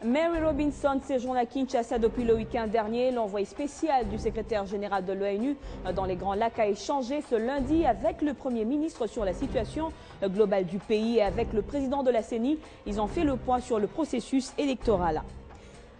Mary Robinson séjourne à Kinshasa depuis le week-end dernier. L'envoyé spécial du secrétaire général de l'ONU dans les Grands Lacs a échangé ce lundi avec le Premier ministre sur la situation globale du pays et avec le président de la CENI. Ils ont fait le point sur le processus électoral.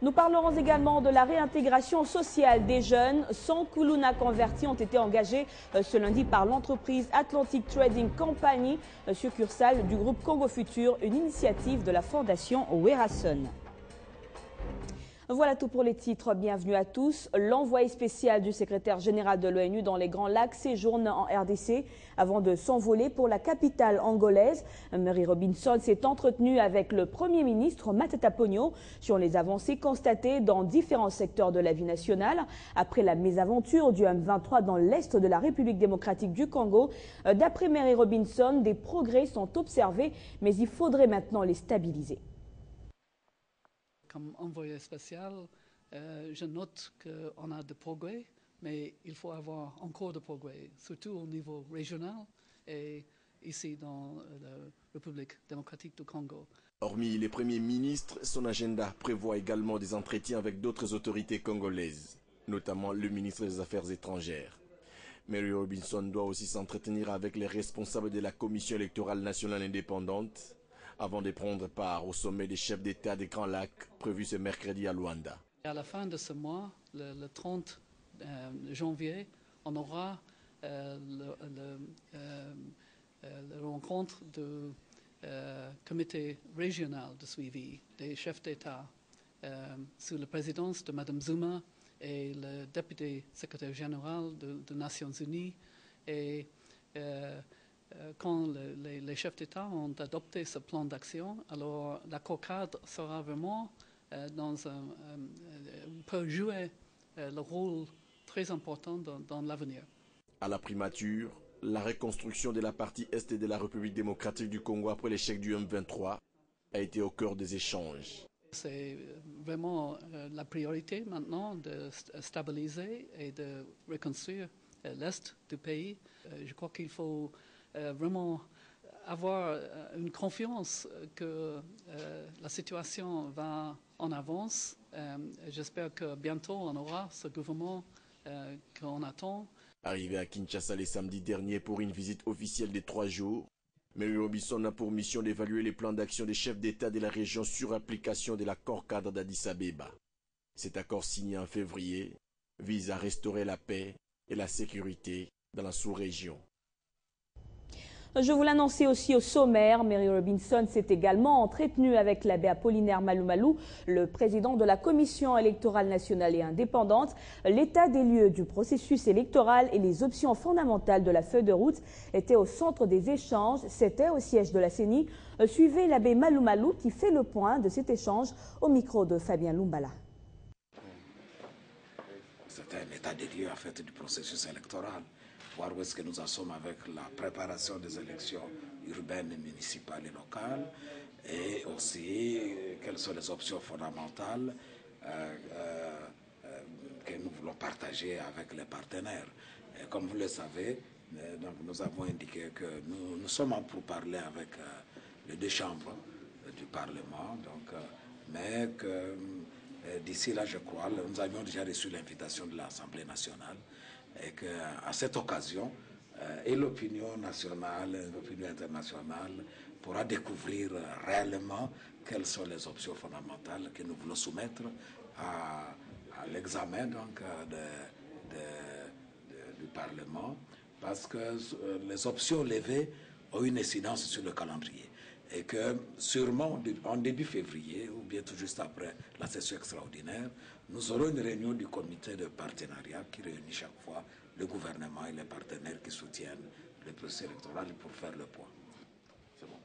Nous parlerons également de la réintégration sociale des jeunes. 100 Kuluna convertis ont été engagés ce lundi par l'entreprise Atlantic Trading Company, succursale du groupe Congo Futur, une initiative de la fondation Werason. Voilà tout pour les titres. Bienvenue à tous. L'envoyé spécial du secrétaire général de l'ONU dans les Grands Lacs séjourne en RDC avant de s'envoler pour la capitale angolaise. Mary Robinson s'est entretenue avec le Premier ministre Matata Ponyo sur les avancées constatées dans différents secteurs de la vie nationale. Après la mésaventure du M23 dans l'est de la République démocratique du Congo, d'après Mary Robinson, des progrès sont observés, mais il faudrait maintenant les stabiliser. Comme envoyé spécial, je note qu'on a des progrès, mais il faut avoir encore de progrès, surtout au niveau régional et ici dans la République démocratique du Congo. Hormis les premiers ministres, son agenda prévoit également des entretiens avec d'autres autorités congolaises, notamment le ministre des Affaires étrangères. Mary Robinson doit aussi s'entretenir avec les responsables de la Commission électorale nationale indépendante, avant de prendre part au sommet des chefs d'État des Grands Lacs prévu ce mercredi à Luanda. À la fin de ce mois, le 30 janvier, on aura la rencontre du comité régional de suivi des chefs d'État sous la présidence de Mme Zuma et le député secrétaire général des Nations Unies. Et quand les chefs d'État ont adopté ce plan d'action, alors l'accord cadre sera vraiment peut jouer le rôle très important dans l'avenir. À la primature, la reconstruction de la partie est de la République démocratique du Congo après l'échec du M23 a été au cœur des échanges. C'est vraiment la priorité maintenant de stabiliser et de reconstruire l'est du pays. Je crois qu'il faut vraiment avoir une confiance que la situation va en avance. J'espère que bientôt on aura ce gouvernement qu'on attend. Arrivé à Kinshasa le samedi dernier pour une visite officielle de 3 jours, Mary Robinson a pour mission d'évaluer les plans d'action des chefs d'État de la région sur application de l'accord cadre d'Addis Abeba. Cet accord signé en février vise à restaurer la paix et la sécurité dans la sous-région. Je vous l'annonçais aussi au sommaire, Mary Robinson s'est également entretenue avec l'abbé Apollinaire Malou, le président de la Commission électorale nationale et indépendante. L'état des lieux du processus électoral et les options fondamentales de la feuille de route étaient au centre des échanges. C'était au siège de la CENI. Suivez l'abbé Malou qui fait le point de cet échange au micro de Fabien Lumbala. C'était un état des lieux en fait du processus électoral. Voir où est-ce que nous en sommes avec la préparation des élections urbaines, municipales et locales, et aussi quelles sont les options fondamentales que nous voulons partager avec les partenaires. Et comme vous le savez, donc nous avons indiqué que nous sommes en pourparlers avec les 2 chambres du Parlement, donc, mais que d'ici là, je crois, nous avions déjà reçu l'invitation de l'Assemblée nationale, et qu'à cette occasion, et l'opinion nationale, et l'opinion internationale pourra découvrir réellement quelles sont les options fondamentales que nous voulons soumettre à l'examen du Parlement, parce que les options levées ont une incidence sur le calendrier. Et que sûrement en début février, ou bien tout juste après la session extraordinaire, nous aurons une réunion du comité de partenariat qui réunit chaque fois le gouvernement et les partenaires qui soutiennent le processus électoral pour faire le point. C'est bon.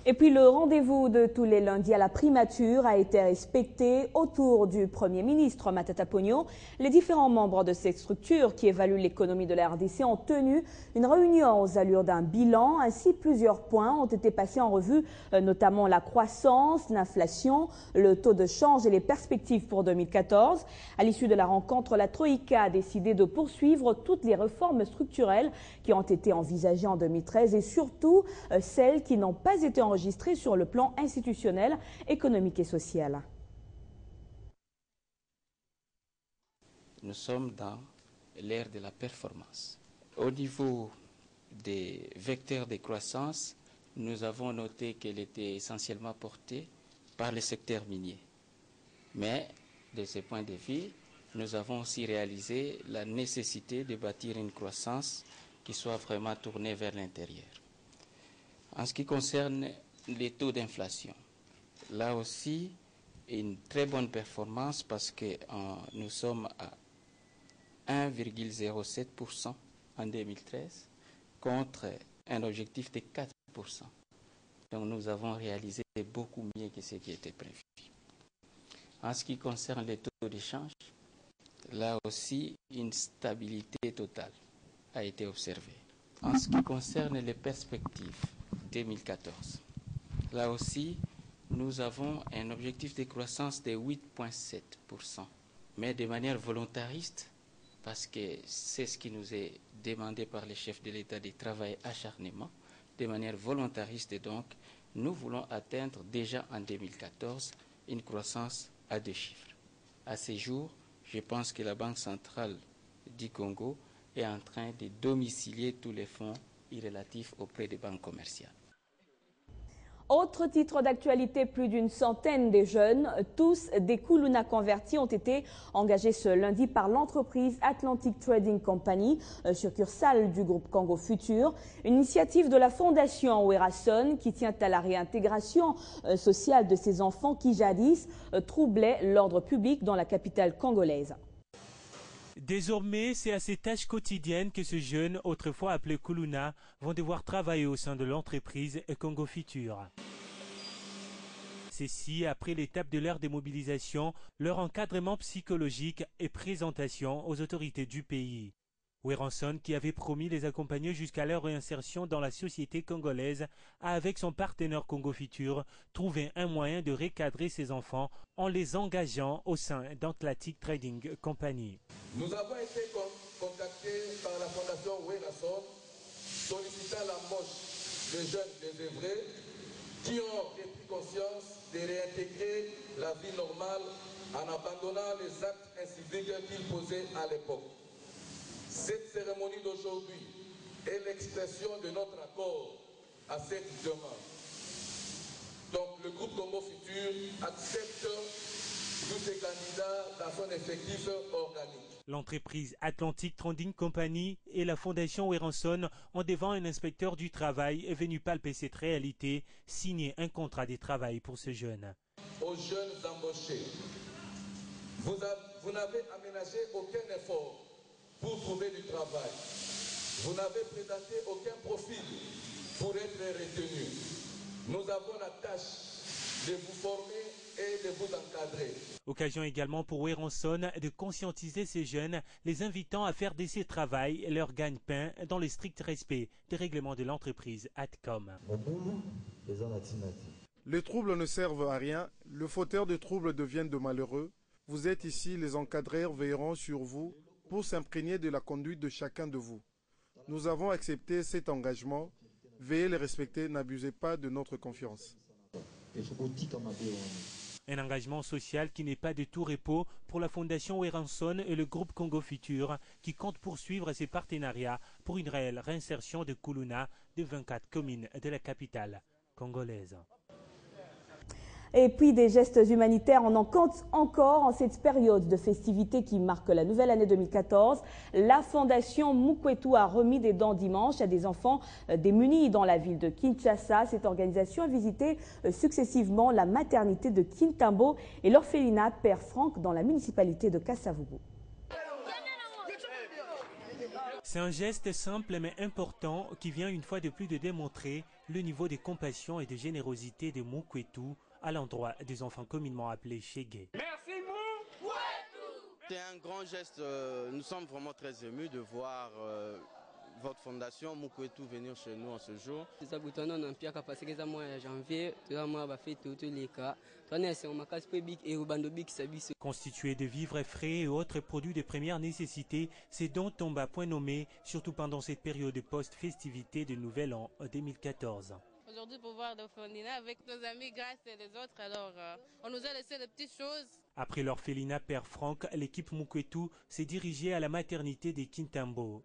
Et puis le rendez-vous de tous les lundis à la primature a été respecté autour du Premier ministre Matata Ponyo. Les différents membres de cette structure qui évaluent l'économie de la RDC ont tenu une réunion aux allures d'un bilan. Ainsi, plusieurs points ont été passés en revue, notamment la croissance, l'inflation, le taux de change et les perspectives pour 2014. À l'issue de la rencontre, la Troïka a décidé de poursuivre toutes les réformes structurelles qui ont été envisagées en 2013 et surtout celles qui n'ont pas été enregistrées sur le plan institutionnel, économique et social. nous sommes dans l'ère de la performance. Au niveau des vecteurs de croissance, nous avons noté qu'elle était essentiellement portée par le secteur minier. Mais de ce point de vue, nous avons aussi réalisé la nécessité de bâtir une croissance qui soit vraiment tournée vers l'intérieur. En ce qui concerne les taux d'inflation, là aussi, une très bonne performance parce que nous sommes à 1,07% en 2013 contre un objectif de 4%. Donc nous avons réalisé beaucoup mieux que ce qui était prévu. En ce qui concerne les taux d'échange, là aussi, une stabilité totale a été observée. En ce qui concerne les perspectives 2014, là aussi, nous avons un objectif de croissance de 8,7%, mais de manière volontariste, parce que c'est ce qui nous est demandé par les chefs de l'État de travailler acharnement, de manière volontariste. Et donc, nous voulons atteindre déjà en 2014 une croissance à 2 chiffres. À ce jour, je pense que la Banque centrale du Congo est en train de domicilier tous les fonds irrélatifs auprès des banques commerciales. Autre titre d'actualité, plus d'une centaine de jeunes, tous des Kuluna convertis, ont été engagés ce lundi par l'entreprise Atlantic Trading Company, succursale du groupe Congo Futur, une initiative de la fondation Werason qui tient à la réintégration sociale de ces enfants qui jadis troublaient l'ordre public dans la capitale congolaise. Désormais, c'est à ces tâches quotidiennes que ces jeunes, autrefois appelés Kuluna, vont devoir travailler au sein de l'entreprise Congo Futur. Ceci après l'étape de leur démobilisation, leur encadrement psychologique et présentation aux autorités du pays. Werason, qui avait promis les accompagner jusqu'à leur réinsertion dans la société congolaise, a avec son partenaire Congo Futur trouvé un moyen de recadrer ses enfants en les engageant au sein d'Atlantic Trading Company. Nous avons été contactés par la fondation Werason sollicitant l'embauche de jeunes désœuvrés qui ont pris conscience de réintégrer la vie normale en abandonnant les actes inciviques qu'ils posaient à l'époque. Cette cérémonie d'aujourd'hui est l'expression de notre accord à cette demande. Donc le groupe Congo Futur accepte tous ces candidats dans son effectif organique. L'entreprise Atlantic Trading Company et la fondation Werason ont devant un inspecteur du travail venu palper cette réalité, signer un contrat de travail pour ce jeune. Aux jeunes embauchés, vous n'avez aménagé aucun effort pour trouver du travail. Vous n'avez présenté aucun profil pour être retenu. Nous avons la tâche de vous former et de vous encadrer. Occasion également pour Werason de conscientiser ces jeunes, les invitant à faire de ces travail leur gagne-pain dans le strict respect des règlements de l'entreprise Atcom. Les troubles ne servent à rien, le fauteur de troubles devient de malheureux. Vous êtes ici, les encadreurs veilleront sur vous pour s'imprégner de la conduite de chacun de vous. Nous avons accepté cet engagement. Veuillez les respecter, n'abusez pas de notre confiance. Un engagement social qui n'est pas de tout repos pour la fondation Werason et le groupe Congo Futur qui compte poursuivre ses partenariats pour une réelle réinsertion de Kuluna de 24 communes de la capitale congolaise. Et puis des gestes humanitaires, on en compte encore en cette période de festivités qui marque la nouvelle année 2014. La fondation Mukwetu a remis des dents dimanche à des enfants démunis dans la ville de Kinshasa. Cette organisation a visité successivement la maternité de Kintambo et l'orphelinat Père Franck dans la municipalité de Kasavubu. C'est un geste simple mais important qui vient une fois de plus de démontrer le niveau de compassion et de générosité de Mukwetu à l'endroit des enfants communément appelés Shege. Merci Mukwetu. C'est un grand geste, nous sommes vraiment très émus de voir votre fondation Mukwetu venir chez nous en ce jour. Constitué de vivres frais et autres produits de première nécessité, ces dons tombent à point nommé, surtout pendant cette période post-festivité de Nouvel An 2014. aujourd'hui pour voir l'orphelinat avec nos amis Grâce et les autres. Alors, on nous a laissé des petites choses. Après l'orphelinat Père Franck, l'équipe Mukwetu s'est dirigée à la maternité des Kintambo.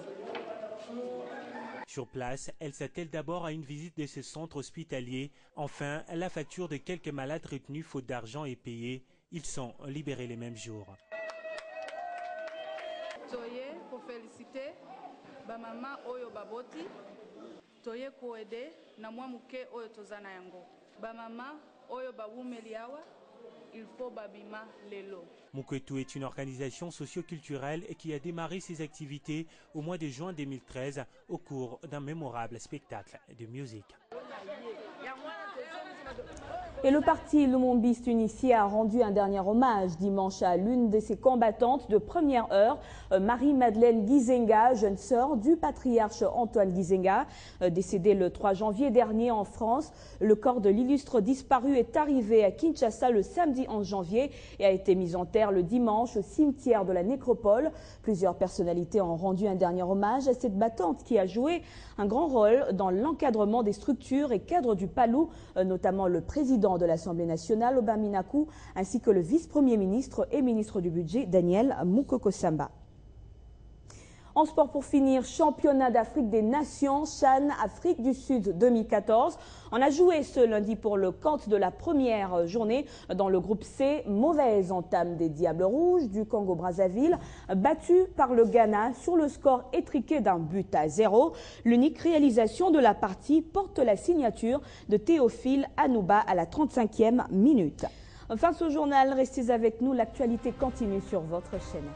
Sur place, elle s'attelle d'abord à une visite de ce centre hospitalier. Enfin, la facture de quelques malades retenus faute d'argent est payée. Ils sont libérés les mêmes jours. Toye pour féliciter ba maman oyo baboti. Toye ko aider na mwa muke oyo tozana yango. Ba maman oyo babumeli awa. Il faut babima lelo. Mukwetu est une organisation socio-culturelle qui a démarré ses activités au mois de juin 2013 au cours d'un mémorable spectacle de musique. Et le parti lumumbiste unifié a rendu un dernier hommage dimanche à l'une de ses combattantes de première heure, Marie-Madeleine Gizenga, jeune sœur du patriarche Antoine Gizenga, décédée le 3 janvier dernier en France. Le corps de l'illustre disparu est arrivé à Kinshasa le samedi 11 janvier et a été mis en terre le dimanche au cimetière de la Nécropole. Plusieurs personnalités ont rendu un dernier hommage à cette battante qui a joué un grand rôle dans l'encadrement des structures et cadres du Palou, notamment le président de l'Assemblée nationale, Oba Minaku, ainsi que le vice-premier ministre et ministre du budget, Daniel Mukoko-Samba. En sport pour finir, championnat d'Afrique des Nations, CHAN Afrique du Sud 2014. On a joué ce lundi pour le compte de la première journée dans le groupe C. Mauvaise entame des Diables Rouges du Congo-Brazzaville, battu par le Ghana sur le score étriqué d'1-0. L'unique réalisation de la partie porte la signature de Théophile Anouba à la 35e minute. Fin de ce journal, restez avec nous, l'actualité continue sur votre chaîne.